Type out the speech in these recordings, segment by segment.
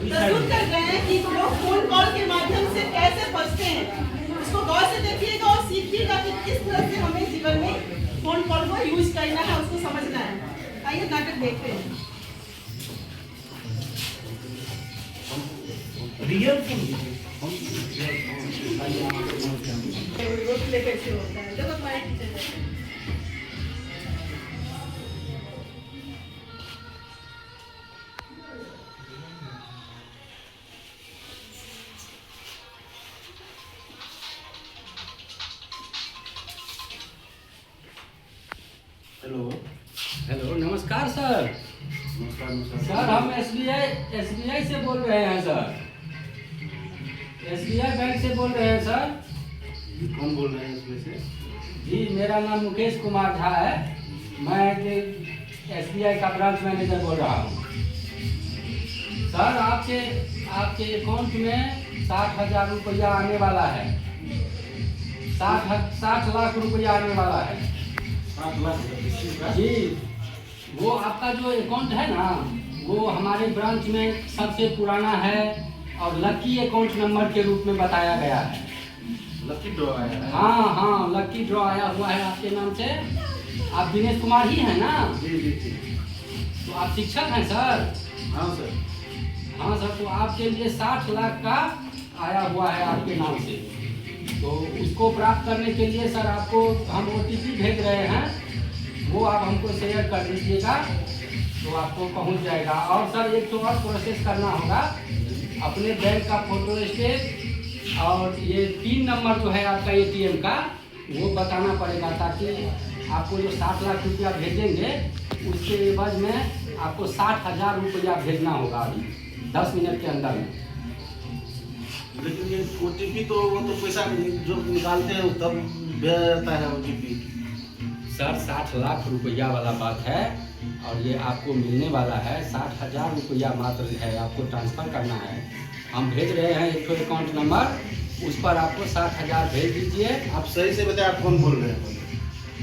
प्रस्तुत कर रहे हैं कि लोग फोन कॉल के माध्यम से कैसे फंसते हैं। इसको गौर से देखिएगा और सीखिएगा कि किस तरह से हमें जीवन में फोन कॉल को यूज करना है, उसको समझना है। आइए नाटक देखते हैं। कैसे होता है जब हमारे टीचर हेलो हेलो, नमस्कार सर। नमस्कार नमस्कार सर हम एसबीआई से बोल रहे हैं सर। एसबीआई बैंक से बोल रहे हैं सर। कौन बोल रहे हैं इसमें से? जी मेरा नाम मुकेश कुमार झा है। मैं एसबीआई का ब्रांच मैनेजर बोल रहा हूँ। सर आपके अकाउंट में 60,000 रुपया आने वाला है। 60 लाख रुपया आने वाला है। 7 लाख जी, वो आपका जो अकाउंट है ना, वो हमारे ब्रांच में सबसे पुराना है और लकी अकाउंट नंबर के रूप में बताया गया है। लकी ड्रॉ आया है। हाँ, लकी ड्रॉ आया हुआ है आपके नाम से। आप दिनेश कुमार ही हैं ना? जी जी जी। तो आप शिक्षक हैं सर? हाँ सर। हाँ सर, तो आपके लिए 60 लाख का आया हुआ है आपके नाम से। तो उसको प्राप्त करने के लिए सर आपको हम OTP भेज रहे हैं, वो आप हमको शेयर कर दीजिएगा तो आपको पहुंच जाएगा। और सर एक तो और प्रोसेस करना होगा, अपने बैंक का फोटो स्टेट और ये 3 नंबर जो है आपका ATM का, वो बताना पड़ेगा, ताकि आपको जो 60 लाख रुपया भेजेंगे उसके एवज में आपको 60,000 रुपया भेजना होगा अभी 10 मिनट के अंदर में। लेकिन ये OTP तो वो तो पैसा जो निकालते हैं तब भेजा जाता है OTP। सर 60 लाख रुपया वाला बात है और ये आपको मिलने वाला है। 60,000 रुपया मात्र है, आपको ट्रांसफ़र करना है। हम भेज रहे हैं एक अकाउंट नंबर, उस पर आपको 60,000 भेज दीजिए। आप सही से बताए, आप कौन बोल रहे हैं?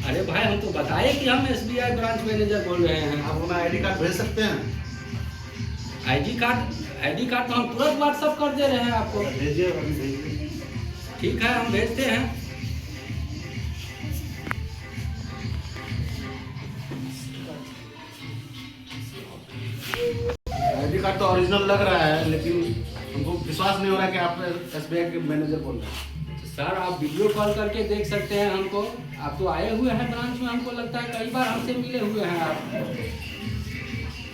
अरे भाई, हम तो बताए कि हम SBI ब्रांच मैनेजर बोल रहे हैं। आप अपना ID कार्ड भेज सकते हैं? ID कार्ड तो हम तुरंत व्हाट्सअप कर दे रहे हैं आपको। भेजिए, अभी भेजिए। ठीक है, हम भेजते हैं। ID कार्ड तो ओरिजिनल लग रहा है, लेकिन हमको विश्वास नहीं हो रहा है कि आप SBI के मैनेजर बोल रहे हैं। सर आप वीडियो कॉल करके देख सकते हैं हमको। आप तो आए हुए हैं ब्रांच में, हमको लगता है कई बार हमसे मिले हुए हैं आप।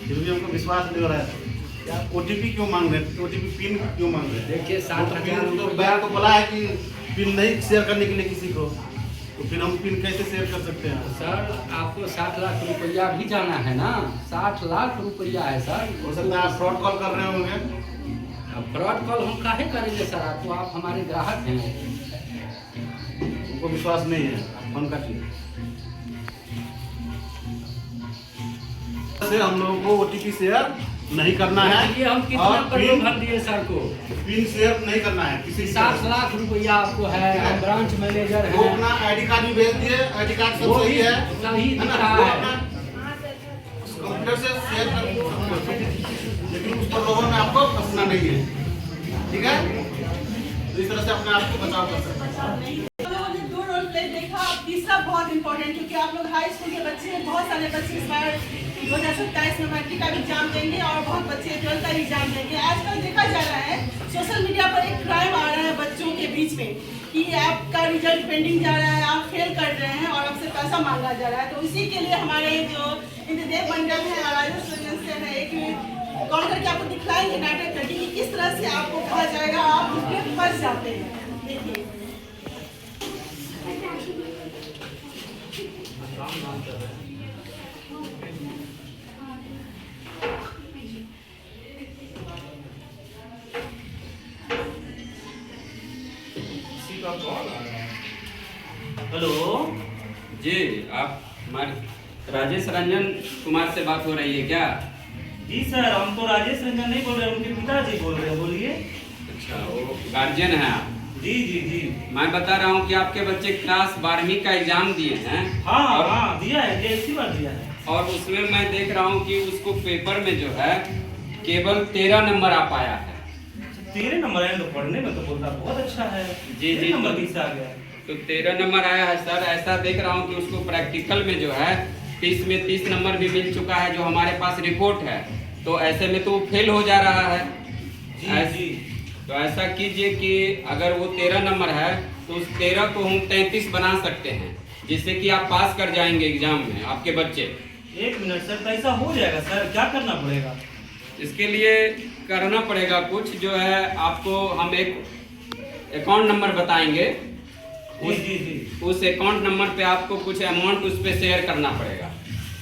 फिर भी हमको विश्वास नहीं हो रहा है। आप OTP क्यों मांग रहे हैं? OTP पिन क्यों मांग रहे हैं? देखिए 60,000 तो रुपया बैंक तो बोला है कि पिन नहीं शेयर करने के लिए किसी को, तो फिर हम पिन कैसे शेयर कर सकते हैं? सर आपको 60 लाख रुपया भी जाना है ना? 60 लाख रुपया है सर। हो सकता है आप फ्रॉड कॉल कर रहे होंगे। अब फ्रॉड कॉल हम काहे करेंगे सर? आपको, आप हमारे ग्राहक हैं। हमको विश्वास नहीं है, आप फोन काटिए। हम लोगों को OTP शेयर नहीं करना है। ये हम कितना और प्रलोभन दिए सर को? पिन शेयर नहीं करना है किसी 60 लाख रुपया आपको है। हम ब्रांच मैनेजर वो हैं। अपना ID कार्ड भी भेज दिए, ID कार्ड सब वो सही भी है, सही है दिख ना? रहा वो है। अपना कंप्यूटर से शेयर कर, लेकिन उस प्रलोभन में आपको फंसना नहीं है, ठीक है? तो इस तरह से अपने आप को बचाव कर सकते हैं। दो रोल प्ले देखा, तीसरा बहुत इंपॉर्टेंट, क्योंकि आप लोग हाई स्कूल के बच्चे हैं। बहुत सारे बच्चे इस बार 2027 में मैट्रिक का एग्जाम देंगे और बहुत बच्चे 12th का एग्जाम देंगे। आजकल देखा जा रहा है सोशल मीडिया पर एक क्राइम आ रहा है बच्चों के बीच में कि आपका रिजल्ट पेंडिंग जा रहा है, आप फेल कर रहे हैं और आपसे पैसा मांगा जा रहा है। तो इसी के लिए हमारे जो इंद्रदेव मंडल है और राजेश रंजन से है, एक कॉल करके आपको दिखलाएंगे नाटक करके कि किस तरह से आपको कहा जाएगा, आप उसमें फंस जाते हैं। देखिए हेलो जी, आप हमारे राजेश रंजन कुमार से बात हो रही है क्या? जी सर, हम तो राजेश रंजन नहीं बोल रहे, उनके पिताजी बोल रहे हैं, बोलिए। अच्छा, वो गार्जियन है आप? जी जी जी। मैं बता रहा हूँ कि आपके बच्चे क्लास 12वीं का एग्जाम दिए हैं। हाँ और, हाँ दिया है, इसी बार दिया है। और उसमें मैं देख रहा हूँ कि उसको पेपर में जो है केवल 13 नंबर आ पाया है। 13 नंबर है तो पढ़ने में तो बोलता बहुत अच्छा है। जी, 13 नंबर किससे आ गया? तो 13 नंबर आया है सर। ऐसा देख रहा हूँ कि उसको प्रैक्टिकल में जो है 30 में 30 नंबर भी मिल चुका है, जो हमारे पास रिपोर्ट है। तो ऐसे में तो फेल हो जा रहा है। जी। तो ऐसा कीजिए कि अगर वो 13 नंबर है तो उस 13 को हम 33 बना सकते हैं, जिससे कि आप पास कर जाएंगे एग्जाम में आपके बच्चे। 1 मिनट सर, तो ऐसा हो जाएगा सर? क्या करना पड़ेगा? इसके लिए करना पड़ेगा कुछ, जो है आपको हम एक अकाउंट नंबर बताएंगे। जी। उस अकाउंट नंबर पे आपको कुछ अमाउंट उस पे शेयर करना पड़ेगा।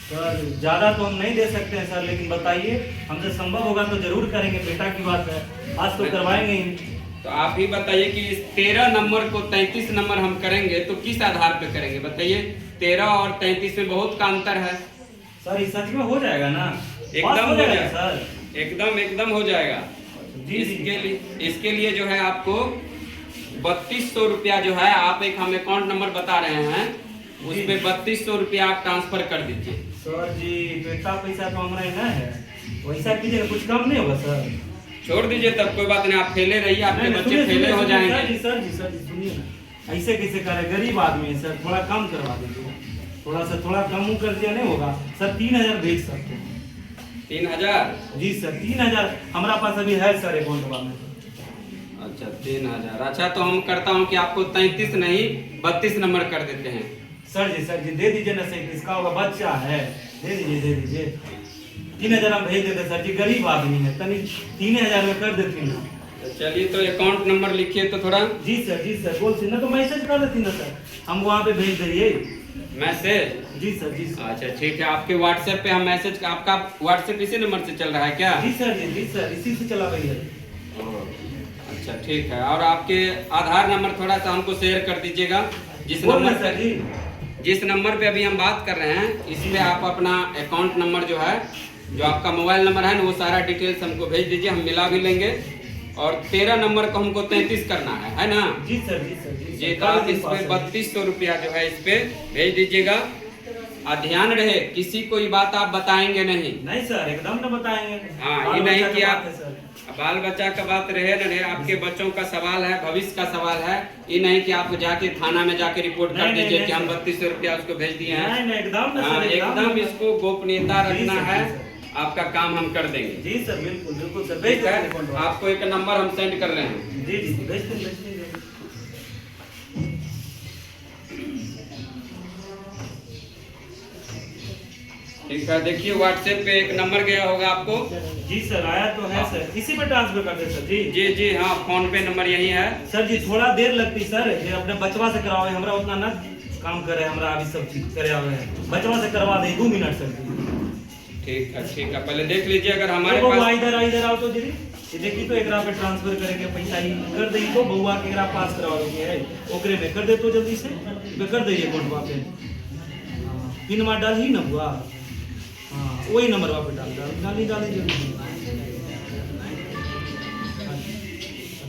सर ज़्यादा तो हम नहीं दे सकते हैं सर, लेकिन बताइए, हमसे संभव होगा तो जरूर करेंगे। बेटा की बात है, आज तो करवाएंगे ही। तो आप ही बताइए कि इस 13 नंबर को 33 नंबर हम करेंगे तो किस आधार पे करेंगे बताइए। 13 और 33 में बहुत का अंतर है। सर ये सच में हो जाएगा ना? एकदम हो जाएगा सर, एकदम हो जाएगा। जी। इसके लिए जो है आपको 3200 रुपया जो है, आप एक हम अकाउंट नंबर बता रहे हैं, उस पे 3200 रुपया आप ट्रांसफर कर दीजिए। सर जी तो इतना पैसा तो हमारा ही ना है, वैसा कीजिएगा, कुछ कम नहीं होगा सर? छोड़ दीजिए तब, कोई बात नहीं। आप फेले रहिए, आपके बच्चे फेले हो जाएंगे। सर जी सुनिए ना, ऐसे कैसे करे? गरीब आदमी है सर, थोड़ा कम करवा दीजिए। थोड़ा कम कर दिया नहीं होगा सर? 3000 भेज सकते हैं। 3000? जी सर 3000 हमारा पास अभी है सर अकाउंट में। अच्छा 3000। अच्छा तो हम करता हूँ कि आपको 33 नहीं 32 नंबर कर देते हैं। सर जी दे दीजिए ना सही, किसका होगा? बच्चा है, दे दीजिए। 3000 हम भेज देते सर जी, गरीब आदमी है, तनी 3000 में कर देती ना। चलिए तो अकाउंट नंबर लिखिए तो थोड़ा। जी सर बोलती ना तो मैसेज कर देती ना सर, हम वहाँ पे भेज देंगे मैसेज। जी सर। अच्छा ठीक है, आपके व्हाट्सएप पे हम मैसेज, आपका व्हाट्सएप इसी नंबर से चल रहा है क्या? जी सर इसी से चला रही है। अच्छा ठीक है, और आपके आधार नंबर थोड़ा सा हमको शेयर कर दीजिएगा। जिस नंबर पे अभी हम बात कर रहे हैं, इसमें आप अपना अकाउंट नंबर जो है, जो आपका मोबाइल नंबर है ना, वो सारा डिटेल्स हमको भेज दीजिए, हम मिला भी लेंगे। और 13 नंबर को हमको 33 करना है ना? जी सर। जी तो आप इस पे 3200 रुपया जो है इस पे भेज दीजिएगा। और ध्यान रहे, किसी को ये बात आप बताएंगे नहीं सर, एकदम न बताएंगे। हाँ, ये नहीं कि आप बाल बच्चा का बात रहे न रहे, आपके बच्चों का सवाल है, भविष्य का सवाल है। ये नहीं कि आप जाके थाना में जाके रिपोर्ट कर दीजिए कि हम 3200 रुपया उसको भेज दिए हैं। एकदम इसको गोपनीयता रखना है, आपका काम हम कर देंगे। जी सर बिल्कुल सर, ठीक है। आपको एक नंबर हम सेंड कर रहे हैं। जी भेज देंगे। ठीक है, देखिए व्हाट्सएप पे एक नंबर गया होगा आपको। जी सर आया तो है सर, इसी पे ट्रांसफर कर दे सर। जी हाँ, फोन पे नंबर यही है सर जी। थोड़ा देर लगती सर, ये अपने बचवा से कराओ, हमरा उतना ना काम करे, हमरा अभी सब चीज करे हुए हैं, बचवा से करवा दे 2 मिनट सर। ठीक है, पहले देख लीजिए अगर हमारे पास इधर आओ तो जी, ये देखिए तो एकरा पे ट्रांसफर करेंगे पैसा, ही कर दे तो बउआ के एकरा पास करवा देंगे है, ओकरे में कर दे तो जल्दी से कर दे अकाउंट पे। पिन मार डाल ही ना बुआ, हाँ वही नंबर पे डाली जल्दी।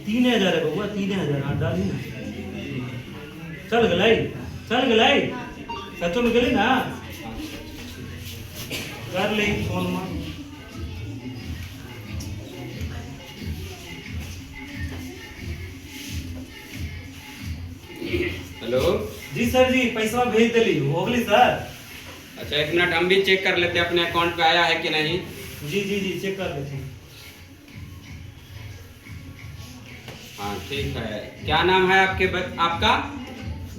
3000 है बउआ, 3000 हाँ डाली ना। चल गलाई सचो में गली ना, कर ले फोन में। हेलो जी सर जी, पैसा भेज दिली हो गली सर। अच्छा 1 मिनट, हम भी चेक कर लेते हैं अपने अकाउंट पे आया है कि नहीं। जी चेक कर लेते हैं। हाँ ठीक है, क्या नाम है आपका?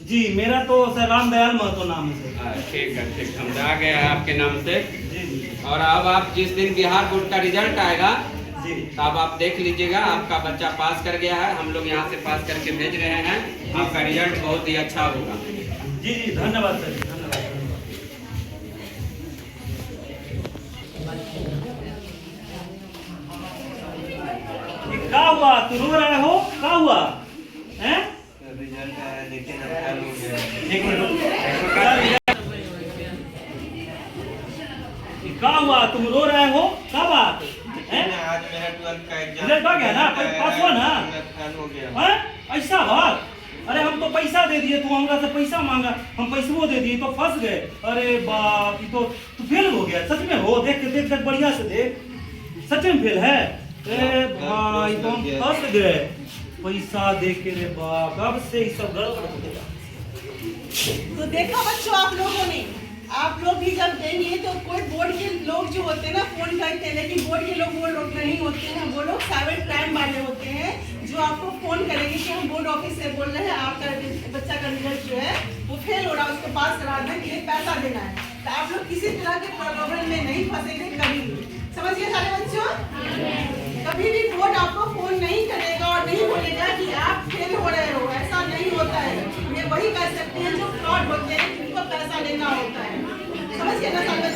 जी मेरा तो सर रामदयाल महतो नाम है सर। ठीक है, समझ आ गया है आपके नाम से। जी। और अब आप जिस दिन बिहार बोर्ड का रिजल्ट आएगा जी, तब आप देख लीजिएगा, आपका बच्चा पास कर गया है, हम लोग यहाँ से पास करके भेज रहे हैं, आपका रिजल्ट बहुत ही अच्छा होगा। जी धन्यवाद सर, धन्यवाद। क्या हुआ, तू रो रहे हो? क्या हुआ हैं? रिजल्ट आया लेकिन अब फेल हो गया। एक मिनट, क्या हुआ, तुम रो रहे हो? क्या बात है? आज मेरा 12th का एग्जाम रिजल्ट आ गया ना, पास हुआ ना? फेल हो गया। हैं? ऐसा बात? अरे हम तो पैसा दे दिए, तू हमरा से पैसा मांगा, हम पैसों दे दिए तो फंस गए। अरे बाप, ये तो तू फेल हो गया सच में हो। देख बढ़िया से देख, सच में फेल है? ए भाई तुम फंस गए, पैसा दे के रे बाप, अब से ही सब गड़बड़ हो गया। तो देखा बच्चों, आप लोगों ने, आप लोग भी जब देंगे तो कोई बोर्ड के लोग जो होते हैं ना फोन करते हैं, लेकिन बोर्ड के लोग वो लोग नहीं होते हैं, वो लोग साइबर क्राइम वाले होते हैं जो आपको फोन करेंगे कि हम बोर्ड ऑफिस से बोल रहे हैं, आपका बच्चा का रिजल्ट जो है वो फेल हो रहा है, उसको पास कराने के लिए पैसा देना है। तो आप लोग किसी तरह के प्रलोभन में नहीं फंसेंगे कभी भी, समझिए सारे बच्चों। कभी भी बोर्ड आपको फोन नहीं करेगा और नहीं बोलेगा कि आप फेल हो रहे हो, ऐसा नहीं होता है। ये वही कर सकते हैं जो फ्रॉड होते हैं, जिनको पैसा लेना होता है, समझिए ना सारे